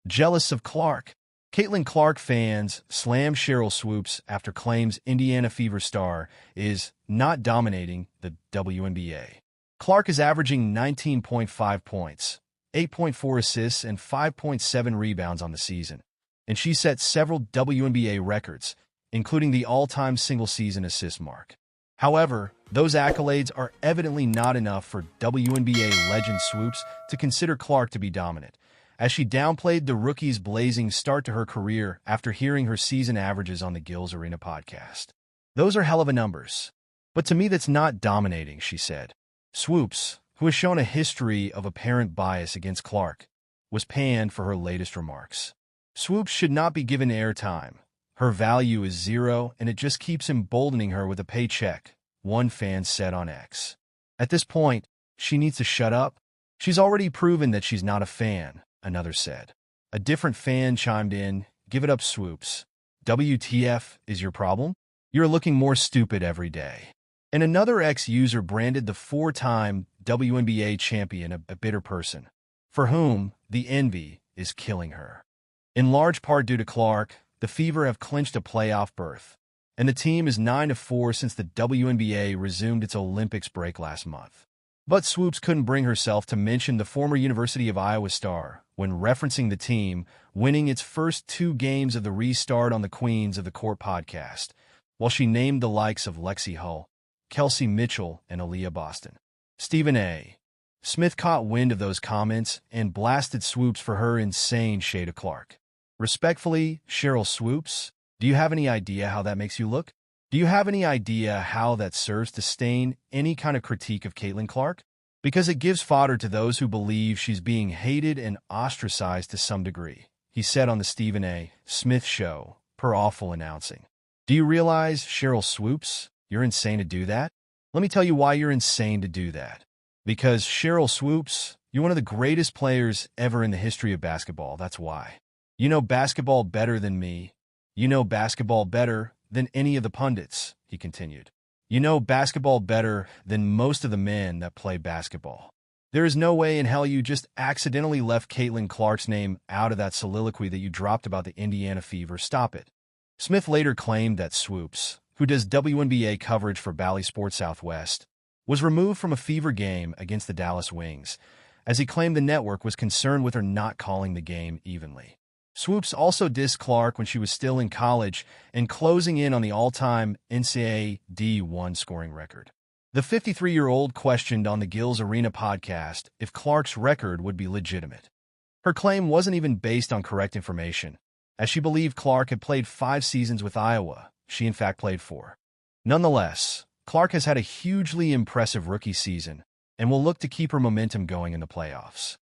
Jealous of Clark. Caitlin Clark fans slam Sheryl Swoopes after claims Indiana Fever star is not dominating the WNBA. Clark is averaging 19.5 points, 8.4 assists, and 5.7 rebounds on the season, and she set several WNBA records, including the all-time single-season assist mark. However, those accolades are evidently not enough for WNBA legend Swoopes to consider Clark to be dominant, as she downplayed the rookie's blazing start to her career after hearing her season averages on the Gills Arena podcast. "Those are hell of a numbers. But to me that's not dominating," she said. Swoopes, who has shown a history of apparent bias against Clark, was panned for her latest remarks. Swoopes should not be given airtime. Her value is zero, and it just keeps emboldening her with a paycheck, one fan said on X. At this point, she needs to shut up. She's already proven that she's not a fan, another said. A different fan chimed in, "Give it up, Swoopes. WTF is your problem? You're looking more stupid every day." And another X-user branded the four-time WNBA champion a bitter person, for whom the envy is killing her. In large part due to Clark, the Fever have clinched a playoff berth, and the team is 9-4 since the WNBA resumed its Olympics break last month. But Swoopes couldn't bring herself to mention the former University of Iowa star when referencing the team winning its first two games of the restart on the Queens of the Court podcast, while she named the likes of Lexi Hull, Kelsey Mitchell, and Aaliyah Boston. Stephen A. Smith caught wind of those comments and blasted Swoopes for her insane shade of Clark. Respectfully, Sheryl Swoopes, do you have any idea how that makes you look? Do you have any idea how that serves to stain any kind of critique of Caitlin Clark? Because it gives fodder to those who believe she's being hated and ostracized to some degree, he said on the Stephen A. Smith show, per awful announcing. Do you realize, Sheryl Swoopes, you're insane to do that? Let me tell you why you're insane to do that. Because, Sheryl Swoopes, you're one of the greatest players ever in the history of basketball, that's why. You know basketball better than me. You know basketball better than any of the pundits, he continued. You know basketball better than most of the men that play basketball. There is no way in hell you just accidentally left Caitlin Clark's name out of that soliloquy that you dropped about the Indiana Fever. Stop it. Smith later claimed that Swoopes, who does WNBA coverage for Bally Sports Southwest, was removed from a Fever game against the Dallas Wings, as he claimed the network was concerned with her not calling the game evenly. Swoopes also dissed Clark when she was still in college and closing in on the all-time NCAA D1 scoring record. The 53-year-old questioned on the Gills Arena podcast if Clark's record would be legitimate. Her claim wasn't even based on correct information, as she believed Clark had played 5 seasons with Iowa. She in fact played 4. Nonetheless, Clark has had a hugely impressive rookie season and will look to keep her momentum going in the playoffs.